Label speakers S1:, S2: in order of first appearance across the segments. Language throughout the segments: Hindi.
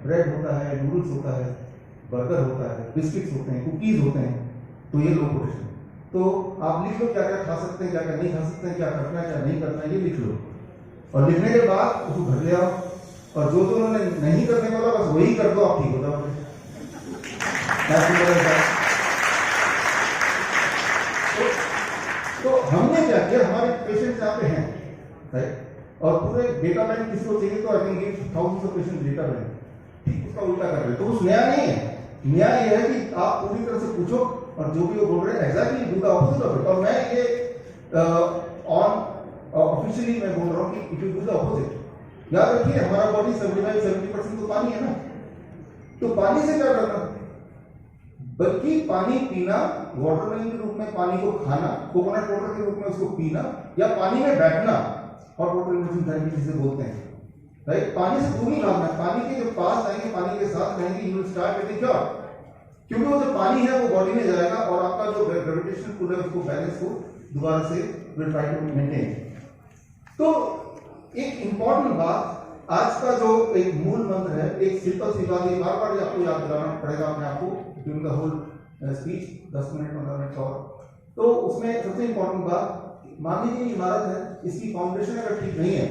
S1: ब्रेड होता है, नूडल्स होता है, बर्गर होता है, बिस्किट्स होते हैं, कुकीज होते हैं, तो ये लो पोटेशियम। तो आप लिख लो क्या क्या खा सकते हैं, क्या क्या नहीं खा सकते हैं, क्या करना है क्या नहीं करना है, ये लिख लो। और लिखने के बाद उसको घर ले आओ, और जो उन्होंने नहीं करने वाला बस वही कर दो, आप ठीक हो जाओगे। तो हमने क्या किया, हमारे पेशेंट्स यहाँ पे हैं, राइट, और पूरे डेटा बैंक किसी को चाहिए तो I can give thousands of patient data bank, ठीक उसका उल्टा कर रहे हैं। तो कुछ नया नहीं है, नया ये है कि आप पूरी तरह से पूछो और जो भी वो बोल रहे हैं exactly do the opposite of it. और मैं ये ऑन ऑफिशियली मैं बोल रहा हूँ कि it will do the opposite. याद रखिए हमारा बॉडी 75-70% तो पानी है ना, तो पानी से क्या करना, बल्कि पानी पीना, वाटरमेलन के रूप में पानी को खाना, कोकोनट वाटर के रूप में उसको पीना, या पानी में बैठना, हॉट वाटर इमर्शन थेरेपी जिसे बोलते हैं, राइट। पानी से दूर नहीं भागना, पानी के जब पास आएंगे, पानी के साथ रहेंगे, you will start getting cure, क्योंकि वो जो पानी है वो बॉडी में जाएगा और आपका जो ग्रेविटेशनल पुल है उसको बैलेंस को दोबारा से विल ट्राई टू मेंटेन। तो एक इंपॉर्टेंट बात, आज का जो एक मूल मंत्र है, एक सिंपल सी बात, बार बार आपको याद दिलाना पड़ेगा अपने आप को during the whole speech, 10 minute 15 minute और। तो उसमें सबसे इंपॉर्टेंट बात, मान लीजिए इमारत है, इसकी फाउंडेशन अगर ठीक नहीं है,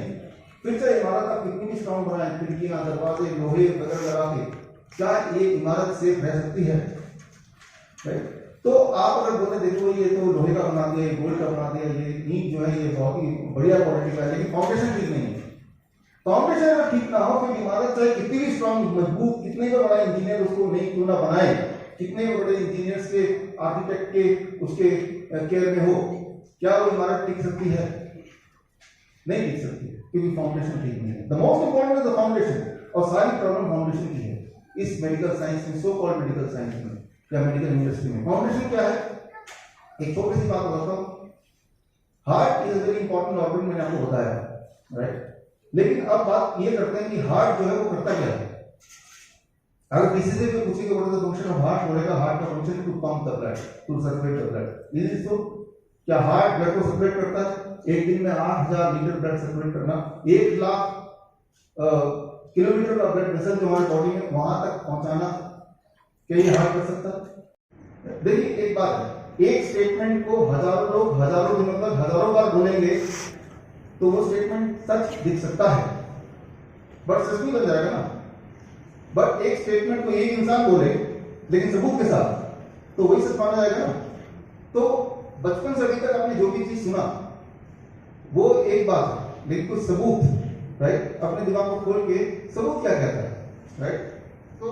S1: फिर से इमारत आप कितनी भी स्ट्रॉन्ग बनाए, खिड़कियां दरवाजे लोहे वगैरह लगा के, क्या ये इमारत सेफ रह सकती है, राइट। तो आप अगर बोले देखो ये तो लोहे का बना दिया, गोल्ड का बना दिया, ये ईंट जो है ये बहुत ही बढ़िया क्वालिटी का है, लेकिन फाउंडेशन ठीक नहीं है, फाउंडेशन अगर ठीक ना हो फिर इमारत चाहे कितनी भी स्ट्रॉन्ग मजबूत, कितने भी बड़ा इंजीनियर उसको नहीं क्यों ना बनाए, कितने भी बड़े इंजीनियर्स के आर्किटेक्ट के उसके केयर में हो, क्या वो इमारत टिक सकती है, नहीं टिक सकती है, क्योंकि फाउंडेशन ठीक नहीं है। The most important is the foundation, और सारी प्रॉब्लम फाउंडेशन की है इस मेडिकल साइंस में, सो कॉल्ड मेडिकल साइंस में या मेडिकल इंडस्ट्री में। फाउंडेशन क्या है, एक छोटी सी बात बताता हूं, heart is very important organ, मैंने आपको बताया, राइट। लेकिन अब बात ये करते हैं कि हार्ट जो है वो करता क्या है। अगर किसी से भी पूछेंगे what is the function of heart, बोलेगा हार्ट का function to pump the blood, to circulate the blood. Is it so? क्या हार्ट ब्लड को सर्कुलेट करता है? एक दिन में 8000 लीटर ब्लड सर्कुलेट करना, 1 लाख किलोमीटर का ब्लड वेसल जो हमारे बॉडी में वहां तक पहुंचाना, क्या ये हार्ट कर सकता है? देखिए एक बात है, एक स्टेटमेंट को हजारों लोग हजारों दिनों तक हजारों बार बोलेंगे तो वो स्टेटमेंट सच दिख सकता है, बट सच नहीं बन जाएगा ना। बट एक स्टेटमेंट को एक इंसान बोले लेकिन सबूत के साथ, तो वही सच माना जाएगा ना। तो बचपन से अभी तक आपने जो भी चीज सुना वो एक बात है, लेकिन कुछ सबूत, राइट, अपने दिमाग को खोल के सबूत क्या कहता है, राइट। तो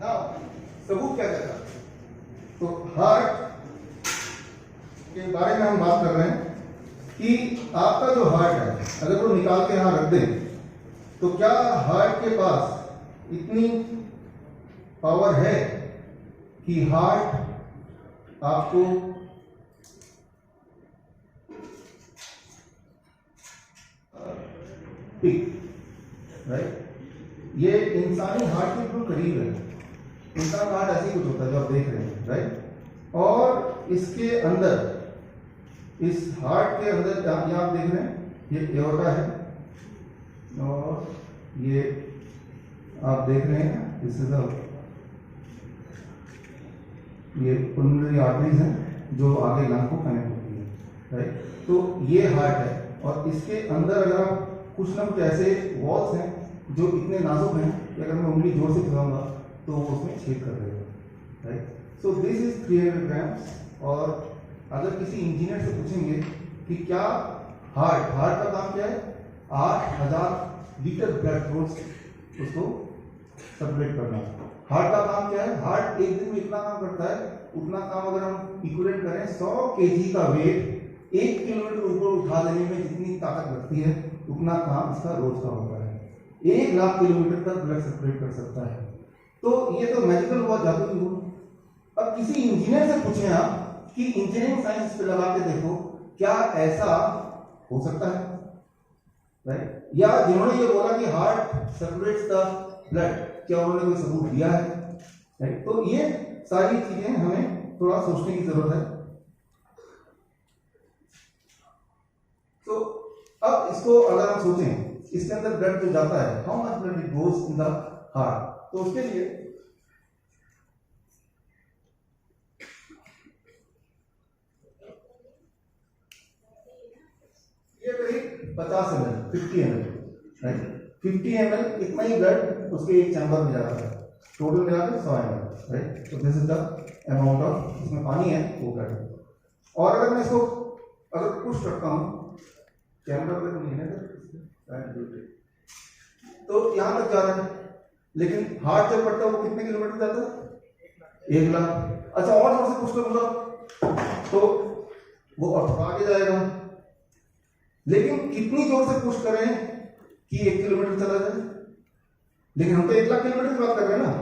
S1: ना सबूत क्या कहता है, तो हार्ट के बारे में हम बात कर रहे हैं कि आपका जो हार्ट है अगर वो निकाल के यहां रख दें तो क्या हार्ट के पास इतनी पावर है कि हार्ट आपको पिक, राइट। ये इंसानी हार्ट के बिल्कुल करीब है, इंसान का हार्ट ऐसे ही कुछ होता है जो आप देख रहे हैं, राइट। और इसके अंदर, इस हार्ट के अंदर ये आप देख रहे हैं, ये एओर्टा है और ये आप देख रहे हैं दिस इज ये पुलमोनरी आर्टरीज हैं जो आगे लंग को कनेक्ट होती है, राइट। तो ये हार्ट है और इसके अंदर अगर आप कुछ ना कुछ ऐसे वॉल्स हैं जो इतने नाजुक हैं कि अगर मैं उंगली जोर से फंसाऊंगा तो वो उसमें छेद कर देगा, right. So this is 300 grams. और अगर किसी इंजीनियर से पूछेंगे कि क्या हार्ट का काम क्या है, 8000 लीटर ब्लड रोज उसको सर्कुलेट करना। हार्ट का काम क्या है, हार्ट एक दिन में इतना काम करता है, उतना काम अगर हम इक्विवेलेंट करें 100 केजी का वेट 1 किलोमीटर ऊपर उठा देने में जितनी ताकत लगती है उतना काम इसका रोज का होता है। 1 लाख किलोमीटर तक ब्लड सर्कुलेट कर सकता है। तो ये तो मैजिकल हुआ, जादू हुआ। अब किसी इंजीनियर से पूछें आप कि इंजीनियरिंग साइंस पे लगा के देखो क्या ऐसा हो सकता है, राइट। या जिन्होंने ये बोला कि हार्ट सर्कुलेट्स द ब्लड, क्या उन्होंने कोई सबूत दिया है, राइट। तो ये सारी चीजें हमें थोड़ा सोचने की जरूरत है। तो अब इसको अगर हम सोचें, इसके अंदर ब्लड जो जाता है, how much blood it goes in the heart, तो उसके लिए ये करीब 50 ml, 50 ml, राइट, 50 ml इतना ही ब्लड उसके एक चैम्बर में जाता है, टोटल मिला के 100 ml, राइट। तो this is the amount of, इसमें पानी है वो ब्लड है। और अगर मैं इसको अगर पुश करता हूँ, कैमरा पे तो नहीं है तो यहां तक जा रहा है, लेकिन हार्ट जब पड़ता है वो कितने किलोमीटर जाता है? 1 लाख। अच्छा, और जोर से पुश करूंगा तो वो और थोड़ा आगे जाएगा, लेकिन कितनी जोर से पुश करें कि 1 किलोमीटर चला जाए? लेकिन हम तो 1 लाख किलोमीटर की बात कर रहे हैं ना।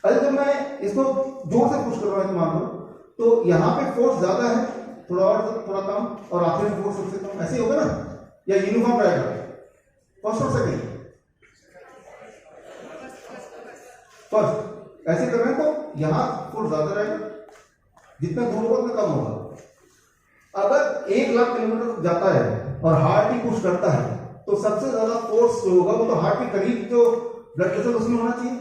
S1: अरे जब मैं इसको जोर से पुश कर रहा हूं मान लो, तो यहाँ पे फोर्स ज्यादा है, थोड़ा और थोड़ा कम, और आखिर में फोर्स सबसे कम, ऐसे ही होगा ना, या यूनिफॉर्म रहेगा फर्स्ट और सेकंड? फर्स्ट ऐसे कर रहे हैं तो यहाँ फोर्स ज्यादा रहेगा, जितना दूर होगा उतना कम होगा। अगर 1 लाख किलोमीटर जाता है और हार्ट ही पुश करता है, तो सबसे ज्यादा फोर्स जो होगा वो तो हार्ट के करीब जो ब्लड प्रेशर उसमें होना चाहिए,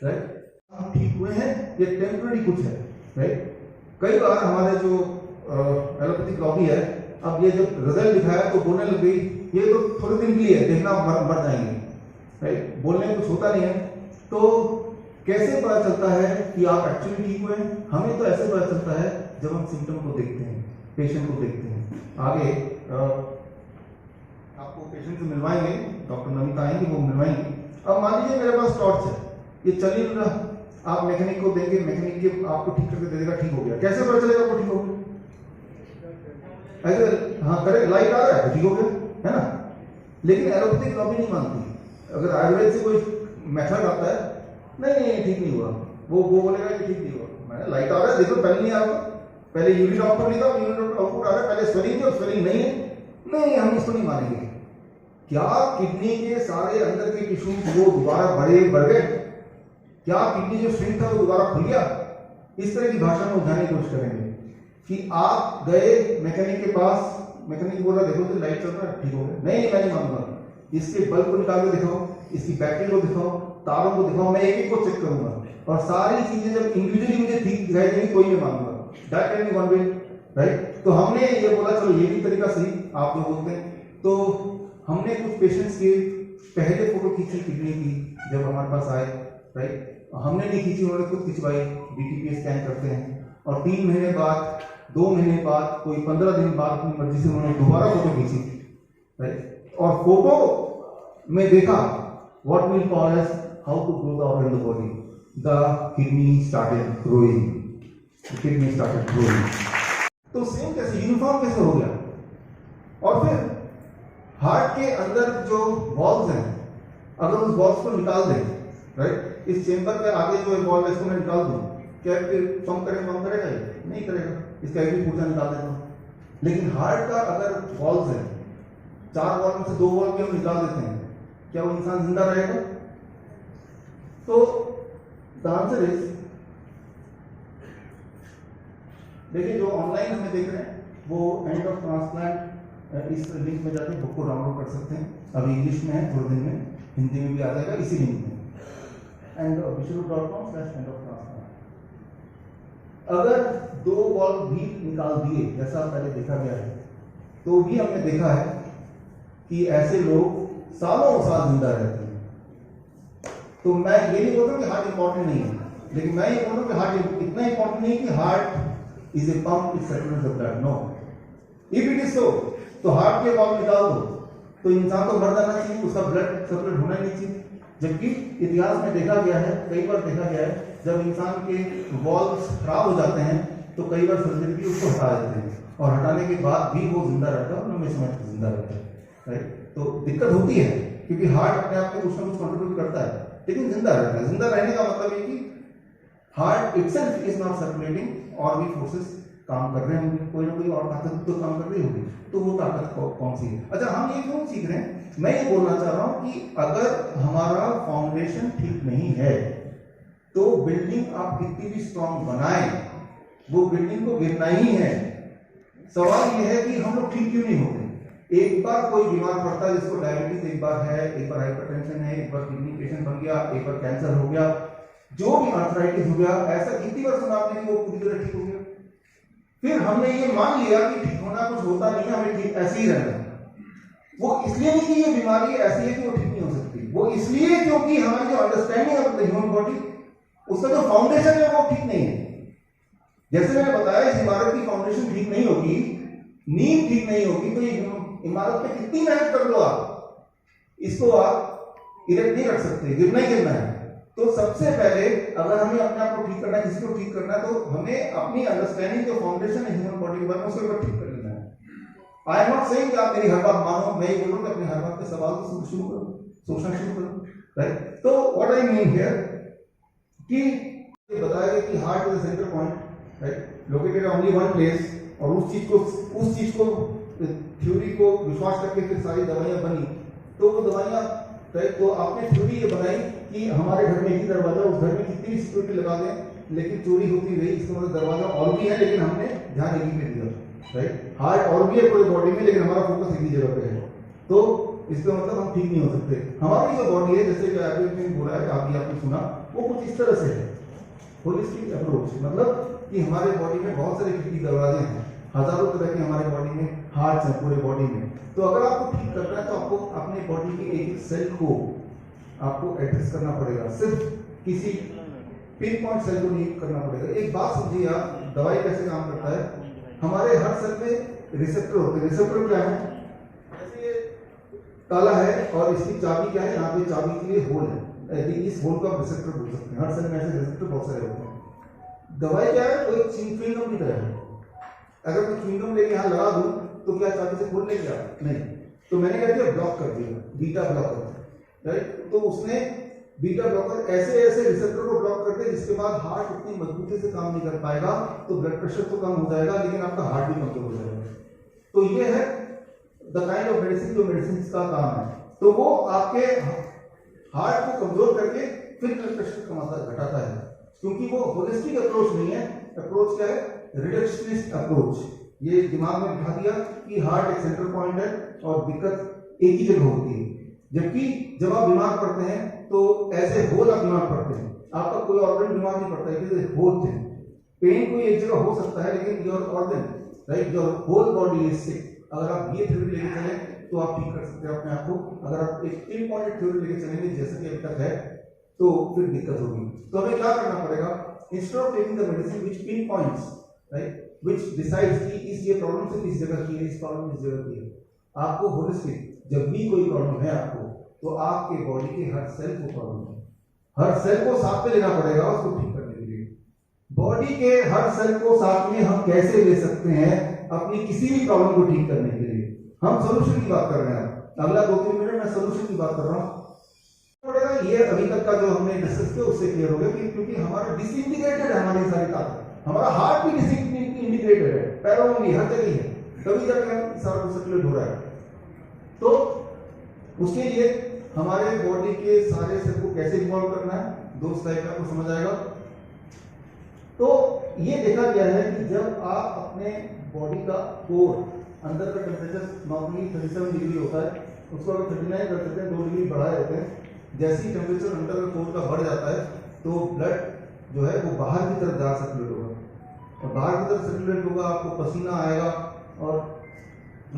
S1: राइट। हम ठीक हुए हैं, ये टेम्पररी कुछ है, राइट। कई बार हमारे जो एलोपैथिक लॉबी है, अब ये जब रिजल्ट दिखाया तो बोलने लग गई ये तो थोड़े दिन के लिए है, देखना मर जाएंगे, राइट। बोलने में कुछ होता नहीं है। तो कैसे पता चलता है कि आप एक्चुअली ठीक हुए? हमें तो ऐसे पता चलता है जब हम सिम्टम को देखते हैं, पेशेंट को देखते हैं। आगे आपको पेशेंट से मिलवाएंगे, डॉक्टर नमिता आएंगे, वो मिलवाएंगे। अब मान लीजिए मेरे पास टॉर्च है, ये चल ही नहीं रहा, आप मैकेनिक को देंगे, मैकेनिक के आपको ठीक करके दे देगा, ठीक हो गया। कैसे पता चलेगा आपको ठीक हो गया? ऐसे हाँ करे, लाइट आ रहा है ठीक हो गया, है ना। लेकिन एलोपैथिक लॉबी नहीं मानती। अगर आयुर्वेद से कोई मेथड आता है, नहीं ठीक नहीं हुआ, वो बोलेगा कि ठीक नहीं हुआ। मैंने लाइट आ रहा है, देखो पहले नहीं आ रहा, पहले यूरिन आउटपुट नहीं था, यूरिन आउटपुट आ रहा है, पहले स्वेलिंग थी और स्वेलिंग नहीं है, नहीं हम इसको नहीं मानेंगे। क्या किडनी के सारे अंदर के टिश्यूज वो दोबारा बढ़ गए? क्या किडनी जो श्रिंक था वो दोबारा खुल गया? इस तरह की भाषा में उठाने की कोशिश करेंगे कि आप गए मैकेनिक के पास, मैकेनिक बोला देखो तो लाइट चल रहा है, ठीक हो गया। नहीं मैं नहीं मानूंगा, इसके बल्ब को निकाल के दिखाओ, इसकी बैटरी को दिखाओ, तारों को दिखाओ, मैं एक एक को चेक करूंगा, और सारी चीजें जब इंडिविजुअली मुझे ठीक दिखाई देंगी कोई नहीं मानूंगा। That can be one way, right. तो हमने ये बोला चलो ये भी तरीका सही, आप जो बोलते हैं। तो हमने कुछ पेशेंट्स के पहले फोटो खींची किडनी की जब हमारे पास आए, राइट। हमने नहीं खींची, उन्होंने खुद खिंचवाई, डीटीपी स्कैन करते हैं, और 3 महीने बाद, 2 महीने बाद, कोई 15 दिन बाद अपनी मर्जी से उन्होंने दोबारा फोटो खींची, राइट। और फोटो में देखा what we'll call as how to grow the organ in the body. The kidney started growing. The kidney started growing. तो सेम कैसे यूनिफॉर्म कैसे हो गया? और फिर हार्ट के अंदर जो वॉल्व्स हैं, अगर उस वॉल्व्स को निकाल दें, राइट, इस चेंबर के आगे जो वॉल्व है इसको मैं निकाल दूं, क्या फिर पंप करेगा? ये नहीं करेगा, इसका एक भी पूर्जा निकाल देता हूं। लेकिन हार्ट का अगर वॉल्व्स है, 4 वॉल्व में से 2 वॉल्व भी हम निकाल देते हैं, क्या वो इंसान जिंदा रहेगा? तो द आंसर इज, देखिए जो ऑनलाइन हमें देख रहे हैं वो एंड ऑफ ट्रांसप्लांट इस लिंक में जाके बुक को डाउनलोड कर सकते हैं। अभी इंग्लिश में है, थोड़े दिन में हिंदी में भी आ जाएगा इसी लिंक में, and.com/end of transplant। अगर 2 वॉल्व भी निकाल दिए जैसा पहले देखा गया है, तो भी हमने देखा है कि ऐसे लोग सालों साल जिंदा रहते हैं। तो मैं ये नहीं बोलता कि हार्ट इंपॉर्टेंट नहीं है, लेकिन मैं ये बोल रहा हूं कि हार्ट इतना इंपॉर्टेंट नहीं कि heart is a pump, it circulates the blood. No, if it is so, तो हार्ट के वॉल्व निकाल दो तो इंसान तो मर जाना चाहिए, उसका ब्लड सर्कुलेट होना नहीं चाहिए। जबकि इतिहास में देखा गया है, कई बार देखा गया है, जब इंसान के वॉल्व्स खराब हो जाते हैं तो कई बार सर्जरी भी उसको हटा देते हैं, और हटाने के बाद भी वो जिंदा रहता है, लंबे समय तक जिंदा रहता है, राइट। तो दिक्कत होती है क्योंकि हार्ट अपने आप में कुछ ना कुछ कंट्रीब्यूट करता है, लेकिन जिंदा रहता है। जिंदा रहने का मतलब है कि heart itself is not circulating, और भी फोर्सेस काम कर रहे होंगे, कोई ना कोई और ताकत तो काम कर रही होगी। तो वो ताकत कौन सी है? अच्छा, हम ये क्यों सीख रहे हैं? मैं ये बोलना चाह रहा हूं कि अगर हमारा फाउंडेशन ठीक नहीं है तो बिल्डिंग आप कितनी भी स्ट्रांग बनाएं, वो बिल्डिंग को गिरना ही है। सवाल यह है कि हम लोग ठीक क्यों नहीं होते? एक बार कोई बीमार पड़ता है, जिसको डायबिटीज एक बार है, एक बार हाइपरटेंशन है, एक बार किडनी पेशेंट बन गया, एक बार कैंसर हो गया, जो भी आर्थराइटिस हो गया, ऐसा कितनी बार सुना आपने कि वो पूरी तरह ठीक हो गया? फिर हमने ये मान लिया कि ठीक होना कुछ होता नहीं है, हमें ठीक ऐसे ही रहना है। वो इसलिए नहीं कि ये बीमारी ऐसी है कि वो ठीक नहीं हो सकती, वो इसलिए क्योंकि हमारी जो understanding of the human body, उसका जो फाउंडेशन है वो ठीक नहीं है। जैसे मैंने बताया, इस इमारत की फाउंडेशन ठीक नहीं होगी, नींव ठीक नहीं होगी, तो ये इमारत पे कितनी मेहनत कर लो आप, इसको आप इरेक्ट नहीं रख सकते, गिरना ही गिरना है। तो सबसे पहले अगर हमें अपने आप को ठीक करना है, किसी को ठीक करना है, तो हमें अपनी अंडरस्टैंडिंग जो फाउंडेशन है ह्यूमन बॉडी के बारे में, उसको एक ठीक कर लेना है। आई एम नॉट सेइंग कि आप मेरी हर बात मानो, मैं ये बोल रहा हूं कि अपनी हर बात के सवाल को शुरू करो, सोचना शुरू करो, राइट? तो व्हाट आई मीन हियर कि ये बताया गया कि heart is the centre point, right, located only one place, और उस चीज को थ्योरी को विश्वास करके फिर सारी दवाइयां बनी। तो वो दवाइयां, तो आपने थ्योरी ये बनाई कि हमारे घर में एक ही दरवाजा, उस घर में कितनी भी सिक्योरिटी लगा दें लेकिन चोरी होती रही, इसका मतलब दरवाजा और भी है लेकिन हमने ध्यान एक ही पे दिया, राइट? हार्ट और भी है पूरी बॉडी में, लेकिन हमारा फोकस एक ही जगह पे है, तो इसका मतलब हम ठीक नहीं हो सकते। हमारी जो बॉडी है, जैसे कि आपने बोला है, आपने सुना, वो कुछ इस तरह से है, होलिस्टिक अप्रोच, मतलब कि हमारे बॉडी में बहुत सारे खिड़की दरवाजे हैं, हजारों तरह के हमारे बॉडी में हार्ट्स हैं पूरे बॉडी में। तो अगर आपको ठीक करना है तो आपको अपने बॉडी के एक एक सेल को आपको एड्रेस करना पड़ेगा, सिर्फ किसी पिन पॉइंट सेल को नहीं करना पड़ेगा। एक बात समझिए आप, दवाई कैसे काम करता है, हमारे हर सेल में रिसेप्टर होते हैं। रिसेप्टर क्या है? जैसे ये ताला है और इसकी चाबी क्या है, यहाँ पे चाबी के लिए होल है, इस होल को आप रिसेप्टर बोल सकते हैं। हर सेल में ऐसे रिसेप्टर बहुत सारे होते हैं। दवाई क्या है? कोई च्युइंगम की तरह है। अगर मैं च्युइंगम लेके यहाँ लगा दूं तो क्या चाबी से खोल लेंगे आप? नहीं। तो मैंने क्या किया, ब्लॉक कर दिया, बीटा ब्लॉकर, राइट? तो उसने बीटा ब्लॉकर ऐसे ऐसे रिसेप्टर को ब्लॉक कर दिया जिसके बाद हार्ट उतनी मजबूती से काम नहीं कर पाएगा, तो ब्लड प्रेशर तो कम हो जाएगा लेकिन आपका हार्ट भी कमजोर हो जाएगा। तो ये है द काइंड ऑफ मेडिसिन जो मेडिसिन का काम है। तो वो आपके हार्ट को कमजोर करके फिर ब्लड प्रेशर कमाता घटाता है, क्योंकि वो होलिस्टिक अप्रोच नहीं है। अप्रोच क्या है? Reductionist approach. ये दिमाग में बिठा दिया कि हार्ट एक सेंटर पॉइंट है और दिक्कत एक ही जगह होती है, जबकि जब आप बीमार पड़ते हैं तो ऐसे होल आप बीमार पड़ते हैं, आपका कोई ऑर्गन बीमार नहीं पड़ता है, होल थे। पेन कोई एक जगह हो सकता है लेकिन your organ, right, your whole body is sick. अगर आप ये थ्योरी लेके चले तो आप ठीक कर सकते हैं अपने आप को। अगर आप एक पिन पॉइंट थ्योरी लेके चलेंगे जैसे कि अभी तक है तो फिर दिक्कत होगी। तो हमें क्या करना पड़ेगा? Instead of taking the medicine which pin points, right, which decides कि इस ये प्रॉब्लम सिर्फ इस जगह की है, इस प्रॉब्लम इस जगह की है। आपको होलिस्टिक, जब भी कोई प्रॉब्लम है आपको, तो आपके बॉडी के हर सेल को प्रॉब्लम है, हर सेल को साथ में लेना पड़ेगा उसको ठीक करने के लिए। बॉडी के हर सेल को साथ में हम कैसे ले सकते हैं अपनी किसी भी प्रॉब्लम को ठीक करने के लिए? हम सोल्यूशन की बात कर रहे हैं। अगला 2-3 मिनट में सोल्यूशन की बात कर रहा हूं। पड़ेगा ये अभी तक का जो हमने डिस्कस किया उससे क्लियर हो गया कि क्योंकि हमारा डिसइंटीग्रेटेड है, हमारी सारी ताकत, हमारा हार्ट भी डिसइंटीग्रेटेड है, पैरों में हर जगह है, तभी जाकर सारा कुछ सर्कुलेट हो रहा है। तो उसके लिए हमारे बॉडी के सारे सेल को कैसे इन्वॉल्व करना है, 2 स्लाइड आपको समझ आएगा। तो ये देखा गया है कि जब आप अपने बॉडी का कोर, अंदर का टेम्परेचर नॉर्मली 37 डिग्री होता है, उसको अगर 39 कर देते हैं, 2 डिग्री बढ़ाए रहते हैं। जैसे ही टेम्परेचर अंदर का कोर का बढ़ जाता है तो ब्लड जो है वो बाहर की तरफ जा सर्कुलेट होगा, और बाहर की तरफ सर्कुलेट होगा, आपको पसीना आएगा और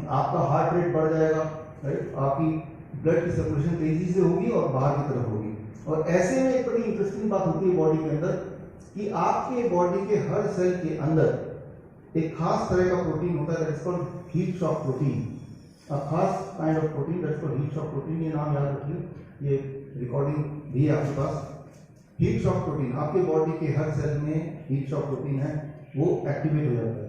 S1: आपका हार्ट रेट बढ़ जाएगा, राइट? आपकी ब्लड की सर्कुलेशन तेजी से होगी और बाहर की तरफ होगी। और ऐसे में एक बड़ी इंटरेस्टिंग बात होती है बॉडी के अंदर कि आपके बॉडी के हर सेल के अंदर एक खास तरह का प्रोटीन होता है, that is called heat shock protein. A खास kind of protein that is called heat shock protein. ये नाम याद रखिए, ये रिकॉर्डिंग भी है आपके पास। हीट शॉक प्रोटीन आपके बॉडी के हर सेल में हीट शॉक प्रोटीन है, वो एक्टिवेट हो जाता है,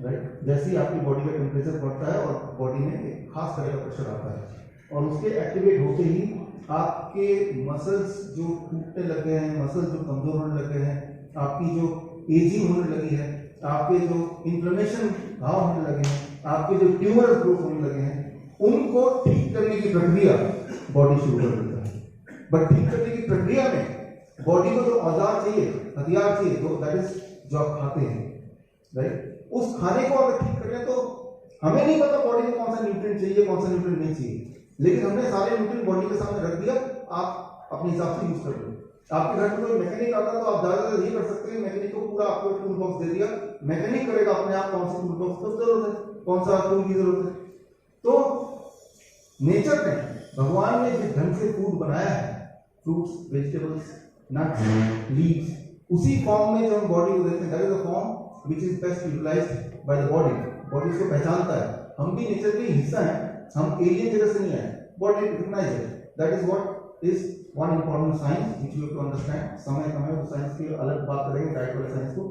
S1: राइट? जैसे ही आपकी बॉडी का टेम्परेचर बढ़ता है और बॉडी में एक खास तरह का प्रेशर आता है, और उसके एक्टिवेट होते ही आपके मसल्स जो टूटने लगे हैं, मसल्स जो कमजोर होने लगे हैं, आपकी जो एजिंग होने लगी है, आपके जो इन्फ्लेमेशन घाव होने लगे हैं, आपके जो ट्यूमर ग्रोथ होने लगे हैं, उनको ठीक करने की प्रक्रिया बॉडी शुरू कर देता है। बट ठीक करने की प्रक्रिया में बॉडी को जो औजार चाहिए, हथियार चाहिए, तो दैट इज जो आप खाते हैं, राइट? उस खाने को अगर ठीक करें तो हमें नहीं पता बॉडी को कौन सा न्यूट्रिएंट चाहिए, कौन सा न्यूट्रिएंट नहीं चाहिए, लेकिन हमने सारे न्यूट्रिएंट बॉडी के सामने रख दिया, आप अपने हिसाब से यूज कर लो। आपके घर में कोई मैकेनिक आता तो आप ज्यादा ये कर सकते हैं, मैकेनिक को पूरा आपको टूल बॉक्स दे दिया, मैकेनिक करेगा अपने आप कौन सा टूल बॉक्स की जरूरत है, कौन सा टूल की जरूरत है। तो नेचर ने, भगवान ने जिस ढंग से फूड बनाया है, फ्रूट्स, वेजिटेबल्स, नट्स, लीव्स, उसी फॉर्म में जो हम बॉडी को देते हैं, that is the form which is best utilised by the body. Body इसको पहचानता है, हम भी नेचर के हिस्सा हैं, हम एलियन जगह से नहीं आए, body recognise it. That is what is one important science which you have to understand. समय समय वो साइंस की अलग बात करेंगे, डाइट वाले साइंस को।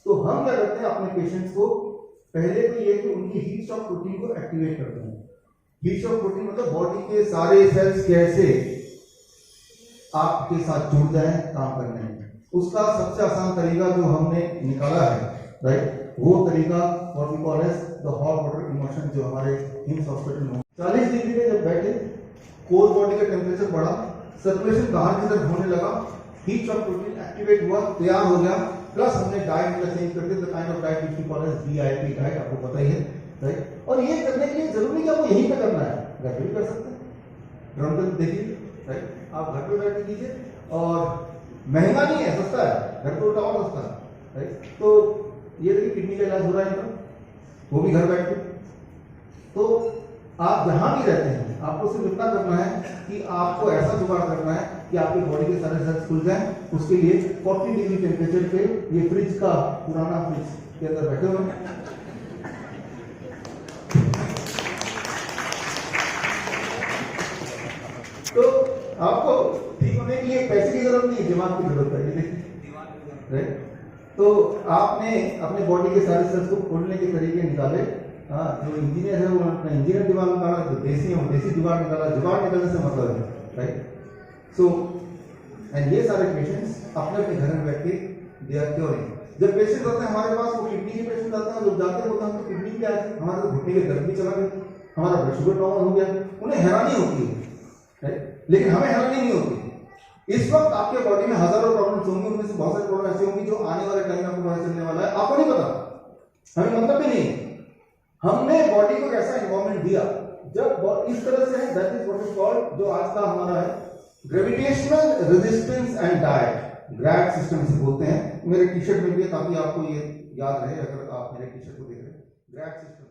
S1: तो हम क्या करते हैं अपने पेशेंट्स को, पहले तो ये कि उनकी हीट शॉक प्रोटीन को एक्टिवेट करते हैं। हीट शॉक प्रोटीन मतलब बॉडी के सारे सेल्स कैसे आपके साथ जुड़ जाए काम करने में, उसका सबसे आसान तरीका जो हमने निकाला है, राइट, वो तरीका what we call as the hot water emotion, जो हमारे हिम्स हॉस्पिटल में 40 डिग्री पे जब बैठे, कोर बॉडी का टेम्परेचर बढ़ा, सर्कुलेशन बाहर की तरफ होने लगा, हीट शॉक प्रोटीन एक्टिवेट हुआ, तैयार हो गया, प्लस हमने डाइट में चेंज कर दिया, the kind of diet which we call as VIP diet, आपको पता ही है, राइट। और ये करने के लिए जरूरी कि आपको यहीं पे करना है, घर पे भी कर सकते हैं, ड्रम पे देखिए, राइट, आप घर पे बैठ के कीजिए, और महंगा नहीं है, सस्ता है, घर पे उल्टा और सस्ता है, राइट। तो ये देखिए किडनी का इलाज हो रहा है इनका, वो भी घर बैठ के। तो आप जहां भी रहते हैं, आपको सिर्फ इतना करना है कि आपको ऐसा जुगाड़ करना है कि आपकी बॉडी के सारे सेल्स खुल जाएं। उसके लिए 40 डिग्री टेम्परेचर पे ये फ्रिज का, पुराना फ्रिज के अंदर बैठे हुए हैं, तो आपको ठीक होने के लिए पैसे की जरूरत नहीं है, दिमाग की जरूरत है, ये देखिए, राइट। तो आपने अपने बॉडी के सारे सेल्स को खोलने के तरीके निकाले। जो इंजीनियर है वो अपना इंजीनियर दिमाग निकाला, जो देसी है वो देसी जुगाड़ निकाला, जुगाड़ निकालने से मतलब है, राइट। सो एंड ये सारे पेशेंट्स अपने अपने घर में बैठ के दे आर क्योरिंग। जब पेशेंट आते हैं हमारे पास, वो किडनी के पेशेंट आते हैं, लोग जाते हैं बोलते हैं हमको किडनी पे आए, हमारे तो घुटने के दर्द भी चला गया, हमारा ब्लड शुगर नॉर्मल हो गया, उन्हें हैरानी होती है, राइट, लेकिन हमें हैरानी नहीं होती। इस वक्त आपके बॉडी में हजारों प्रॉब्लम्स होंगी, उनमें से बहुत सारे प्रॉब्लम ऐसे होंगी जो आने वाले टाइम में आपको पता चलने वाला है, आपको नहीं पता, हमें मतलब भी नहीं। हमने बॉडी को कैसा एनवायरनमेंट दिया, जब इस तरह से है, that is what is called, जो आज का हमारा है, gravitational resistance and diet, grad system से बोलते हैं। मेरे टी शर्ट में भी है, ताकि आपको ये याद रहे, अगर आप मेरे टी शर्ट को देख रहे हैं, ग्रैड सिस्टम।